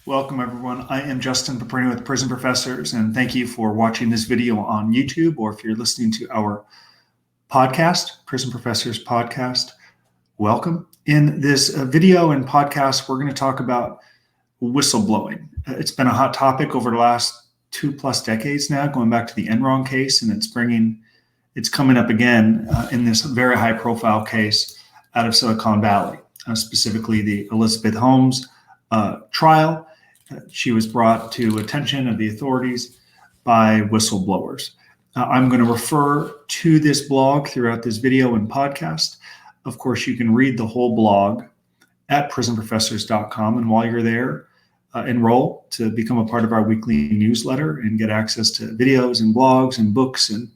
Welcome, everyone. I am Justin Paperny with Prison Professors, and thank you for watching this video on YouTube, or if you're listening to our podcast, Prison Professors Podcast. Welcome. In this video and podcast, we're going to talk about whistleblowing. It's been a hot topic over the last 2+ decades now, going back to the Enron case, and it's coming up again in this very high-profile case out of Silicon Valley, specifically the Elizabeth Holmes trial. She was brought to attention of the authorities by whistleblowers. I'm going to refer to this blog throughout this video and podcast. Of course, you can read the whole blog at prisonprofessors.com, and while you're there, enroll to become a part of our weekly newsletter and get access to videos and blogs and books and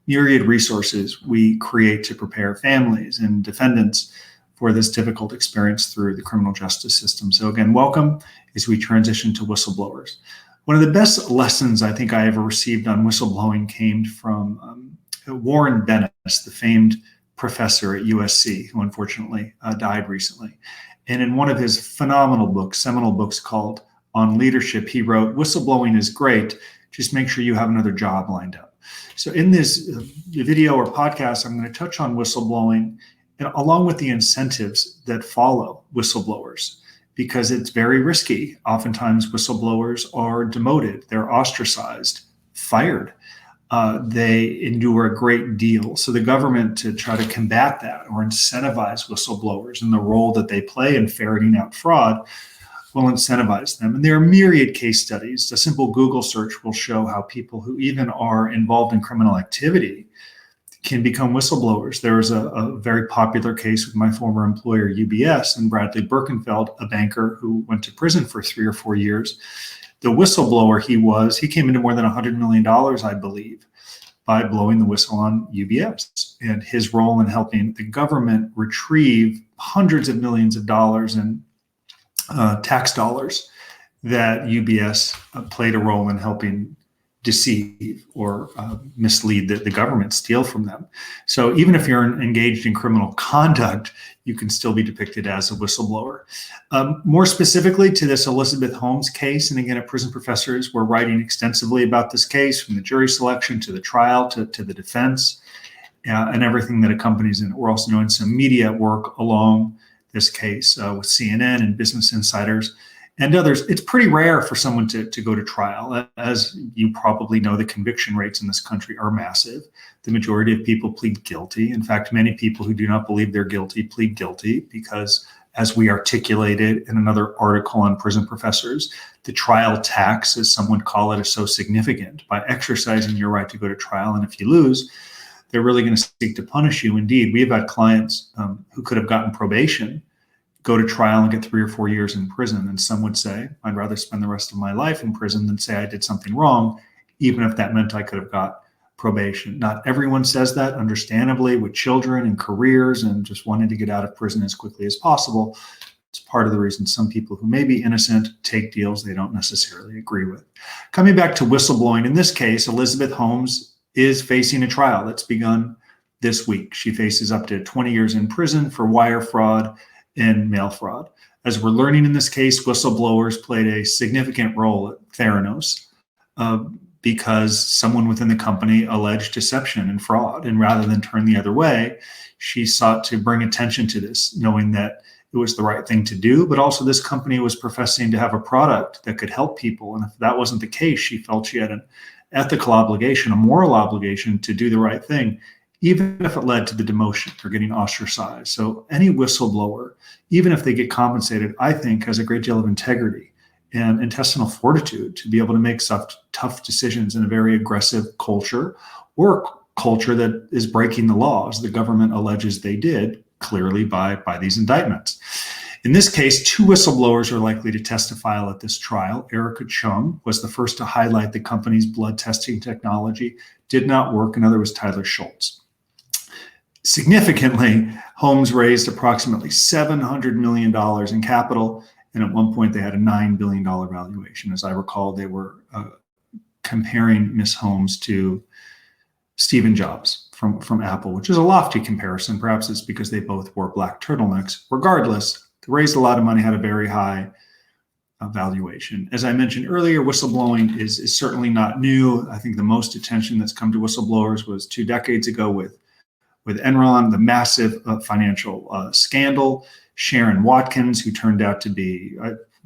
myriad resources we create to prepare families and defendants for this difficult experience through the criminal justice system. So again, welcome as we transition to whistleblowers. One of the best lessons I think I ever received on whistleblowing came from Warren Bennis, the famed professor at USC, who unfortunately died recently. And in one of his phenomenal books, seminal books called On Leadership, he wrote, "Whistleblowing is great, just make sure you have another job lined up." So in this video or podcast, I'm going to touch on whistleblowing and along with the incentives that follow whistleblowers, because it's very risky. Oftentimes whistleblowers are demoted, they're ostracized, fired. They endure a great deal. So the government, to try to combat that or incentivize whistleblowers and the role that they play in ferreting out fraud, will incentivize them. And there are myriad case studies. A simple Google search will show how people who even are involved in criminal activity can become whistleblowers. There was a very popular case with my former employer, UBS, and Bradley Birkenfeld, a banker who went to prison for 3 or 4 years. The whistleblower he came into more than $100 million, I believe, by blowing the whistle on UBS. And his role in helping the government retrieve hundreds of millions of dollars in tax dollars that UBS played a role in helping deceive or mislead the government, steal from them. So even if you're engaged in criminal conduct, you can still be depicted as a whistleblower. More specifically to this Elizabeth Holmes case, and again at Prison Professors, we're writing extensively about this case, from the jury selection to the trial to the defense and everything that accompanies it. We're also doing some media work along this case with CNN and Business Insiders and others. It's pretty rare for someone to go to trial. As you probably know, the conviction rates in this country are massive. The majority of people plead guilty. In fact, many people who do not believe they're guilty plead guilty because, as we articulated in another article on Prison Professors, the trial tax, as some would call it, is so significant. By exercising your right to go to trial, and if you lose, they're really going to seek to punish you. Indeed, we have had clients who could have gotten probation go to trial and get 3 or 4 years in prison. And some would say, I'd rather spend the rest of my life in prison than say I did something wrong, even if that meant I could have got probation. Not everyone says that, understandably, with children and careers and just wanting to get out of prison as quickly as possible. It's part of the reason some people who may be innocent take deals they don't necessarily agree with. Coming back to whistleblowing, in this case, Elizabeth Holmes is facing a trial that's begun this week. She faces up to 20 years in prison for wire fraud and mail fraud. As we're learning in this case, whistleblowers played a significant role at Theranos because someone within the company alleged deception and fraud. And rather than turn the other way, she sought to bring attention to this, knowing that it was the right thing to do, but also this company was professing to have a product that could help people. And if that wasn't the case, she felt she had an ethical obligation, a moral obligation to do the right thing, even if it led to the demotion or getting ostracized. So any whistleblower, even if they get compensated, I think has a great deal of integrity and intestinal fortitude to be able to make tough decisions in a very aggressive culture, or a culture that is breaking the laws the government alleges they did, clearly by these indictments. In this case, 2 whistleblowers are likely to testify at this trial. Erica Chung was the first to highlight the company's blood testing technology did not work. Another was Tyler Schultz. Significantly, Holmes raised approximately $700 million in capital, and at one point they had a $9 billion valuation. As I recall, they were comparing Miss Holmes to Stephen Jobs from Apple, which is a lofty comparison. Perhaps it's because they both wore black turtlenecks. Regardless, they raised a lot of money, had a very high valuation. As I mentioned earlier, whistleblowing is certainly not new. I think the most attention that's come to whistleblowers was 2 decades ago with Enron, the massive financial scandal. Sharon Watkins, who turned out to be,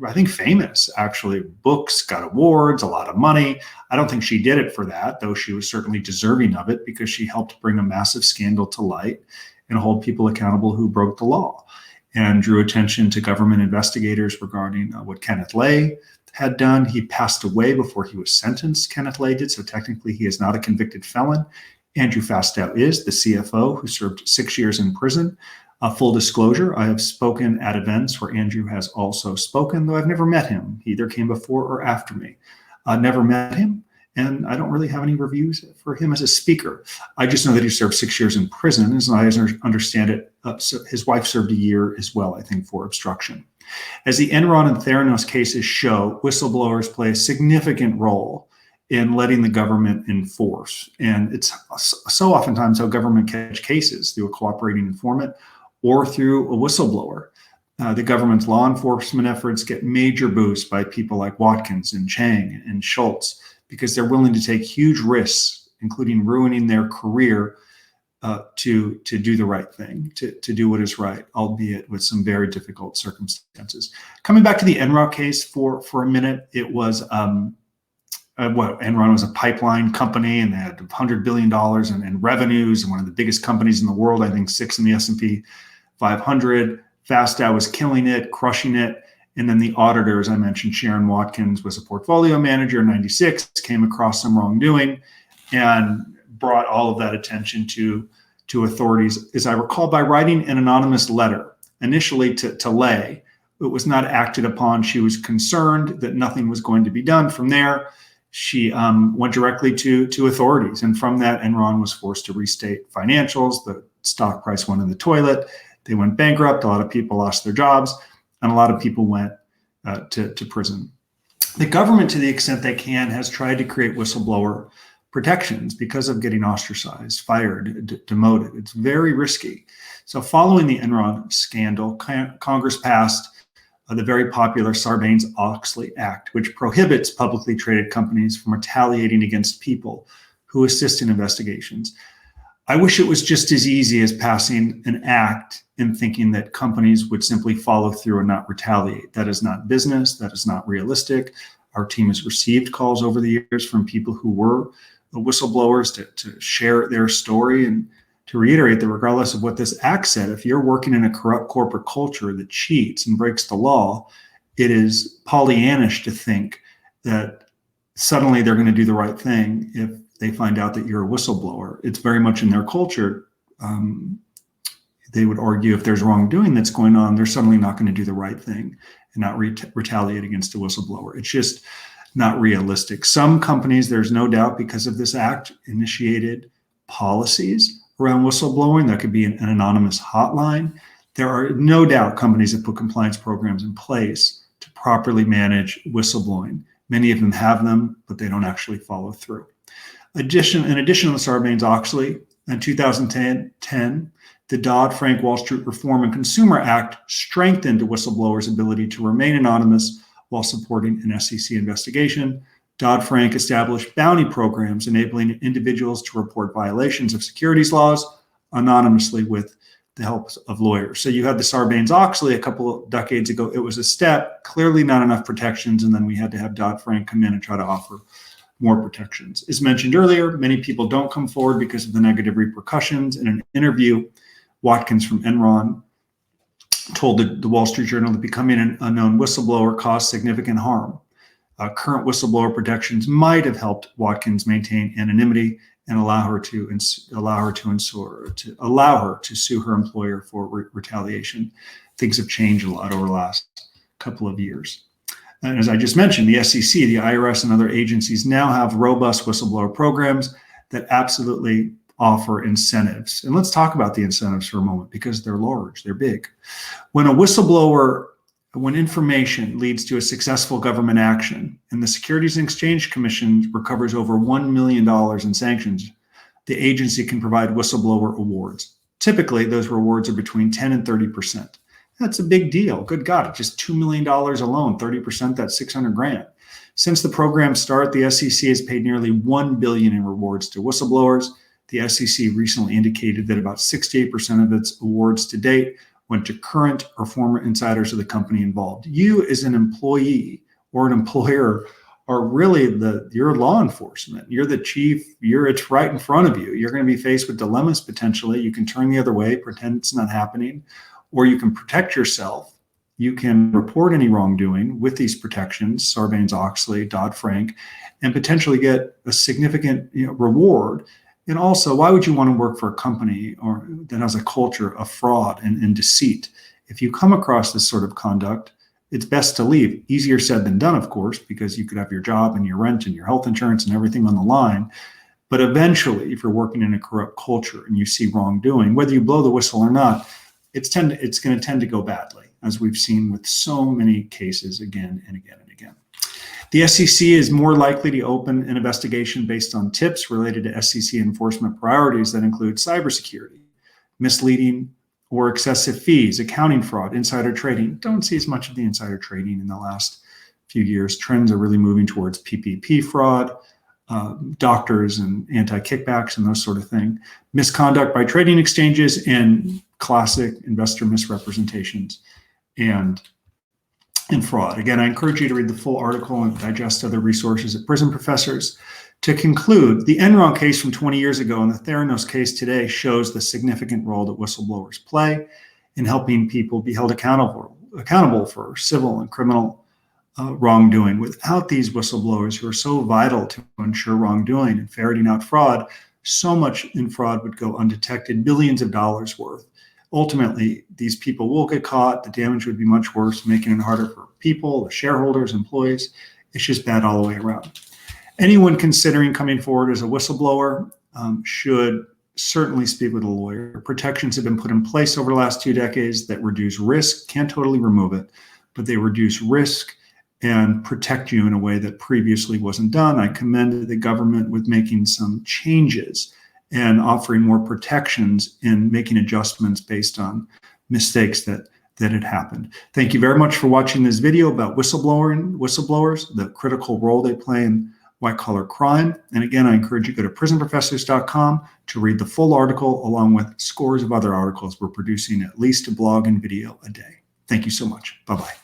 I think, famous, actually, books, got awards, a lot of money. I don't think she did it for that, though she was certainly deserving of it because she helped bring a massive scandal to light and hold people accountable who broke the law, and drew attention to government investigators regarding what Kenneth Lay had done. He passed away before he was sentenced, Kenneth Lay did, so technically he is not a convicted felon. Andrew Fastow is the CFO, who served 6 years in prison. Full disclosure, I have spoken at events where Andrew has also spoken, though I've never met him. He either came before or after me. Never met him, and I don't really have any reviews for him as a speaker. I just know that he served 6 years in prison. As I understand it, so his wife served a year as well, I think, for obstruction. As the Enron and Theranos cases show, whistleblowers play a significant role in letting the government enforce. And it's so oftentimes how government catch cases, through a cooperating informant or through a whistleblower. The government's law enforcement efforts get major boosts by people like Watkins and Chang and Schultz, because they're willing to take huge risks, including ruining their career, to do the right thing, to do what is right, albeit with some very difficult circumstances. Coming back to the Enron case for a minute, it was Enron was a pipeline company, and they had $100 billion in revenues, and one of the biggest companies in the world, I think 6 in the S&P 500. Fastow was killing it, crushing it. And then the auditor, as I mentioned, Sharon Watkins, was a portfolio manager in 96, came across some wrongdoing and brought all of that attention to authorities, as I recall, by writing an anonymous letter, initially to Lay. It was not acted upon. She was concerned that nothing was going to be done. From there, she went directly to authorities. And from that, Enron was forced to restate financials. The stock price went in the toilet. They went bankrupt. A lot of people lost their jobs, and a lot of people went to prison. The government, to the extent they can, has tried to create whistleblower protections because of getting ostracized, fired, demoted. It's very risky. So following the Enron scandal, Congress passed the very popular Sarbanes-Oxley Act, which prohibits publicly traded companies from retaliating against people who assist in investigations. I wish it was just as easy as passing an act and thinking that companies would simply follow through and not retaliate. That is not business. That is not realistic. Our team has received calls over the years from people who were whistleblowers to share their story, and to reiterate that regardless of what this act said, if you're working in a corrupt corporate culture that cheats and breaks the law, it is Pollyannish to think that suddenly they're going to do the right thing if they find out that you're a whistleblower. It's very much in their culture. They would argue if there's wrongdoing that's going on, they're suddenly not going to do the right thing and not retaliate against a whistleblower. It's just not realistic. Some companies, there's no doubt, because of this act, initiated policies around whistleblowing. That could be an anonymous hotline. There are no doubt companies that put compliance programs in place to properly manage whistleblowing. Many of them have them, but they don't actually follow through. In addition to the Sarbanes-Oxley, in 2010, the Dodd-Frank Wall Street Reform and Consumer Act strengthened a whistleblower's ability to remain anonymous while supporting an SEC investigation. Dodd-Frank established bounty programs enabling individuals to report violations of securities laws anonymously with the help of lawyers. So you had the Sarbanes-Oxley a couple of decades ago. It was a step, clearly not enough protections, and then we had to have Dodd-Frank come in and try to offer more protections. As mentioned earlier, many people don't come forward because of the negative repercussions. In an interview, Watkins from Enron told the Wall Street Journal that becoming a known whistleblower caused significant harm. Current whistleblower protections might have helped Watkins maintain anonymity and allow her to sue her employer for retaliation. Things have changed a lot over the last couple of years. And as I just mentioned, the SEC, the IRS, and other agencies now have robust whistleblower programs that absolutely offer incentives. And let's talk about the incentives for a moment, because they're large, they're big. When information leads to a successful government action and the Securities and Exchange Commission recovers over $1 million in sanctions, the agency can provide whistleblower awards. Typically, those rewards are between 10 and 30%. That's a big deal. Good God, just $2 million alone, 30%, that's 600 grand. Since the program's start, the SEC has paid nearly $1 billion in rewards to whistleblowers. The SEC recently indicated that about 68% of its awards to date went to current or former insiders of the company involved. You as an employee or an employer are really you're law enforcement. You're the chief. It's right in front of you. You're going to be faced with dilemmas potentially. You can turn the other way, pretend it's not happening, or you can protect yourself. You can report any wrongdoing with these protections, Sarbanes-Oxley, Dodd-Frank, and potentially get a significant reward. And also, why would you want to work for a company that has a culture of fraud and deceit? If you come across this sort of conduct, it's best to leave. Easier said than done, of course, because you could have your job and your rent and your health insurance and everything on the line. But eventually, if you're working in a corrupt culture and you see wrongdoing, whether you blow the whistle or not, it's going to tend to go badly, as we've seen with so many cases again and again and again. The SEC is more likely to open an investigation based on tips related to SEC enforcement priorities that include cybersecurity, misleading or excessive fees, accounting fraud, insider trading. Don't see as much of the insider trading in the last few years. Trends are really moving towards PPP fraud, doctors and anti-kickbacks and those sort of things. Misconduct by trading exchanges and classic investor misrepresentations and fraud. Again, I encourage you to read the full article and digest other resources at Prison Professors. To conclude, the Enron case from 20 years ago and the Theranos case today shows the significant role that whistleblowers play in helping people be held accountable for civil and criminal wrongdoing. Without these whistleblowers who are so vital to ensure wrongdoing and ferreting out fraud, so much in fraud would go undetected, billions of dollars worth. Ultimately, these people will get caught. The damage would be much worse, making it harder for people, the shareholders, employees. It's just bad all the way around. Anyone considering coming forward as a whistleblower should certainly speak with a lawyer. Protections have been put in place over the last 2 decades that reduce risk, can't totally remove it, but they reduce risk and protect you in a way that previously wasn't done. I commend the government with making some changes and offering more protections and making adjustments based on mistakes that had happened. Thank you very much for watching this video about whistleblowers, the critical role they play in white-collar crime. And again, I encourage you to go to prisonprofessors.com to read the full article along with scores of other articles. We're producing at least a blog and video a day. Thank you so much. Bye-bye.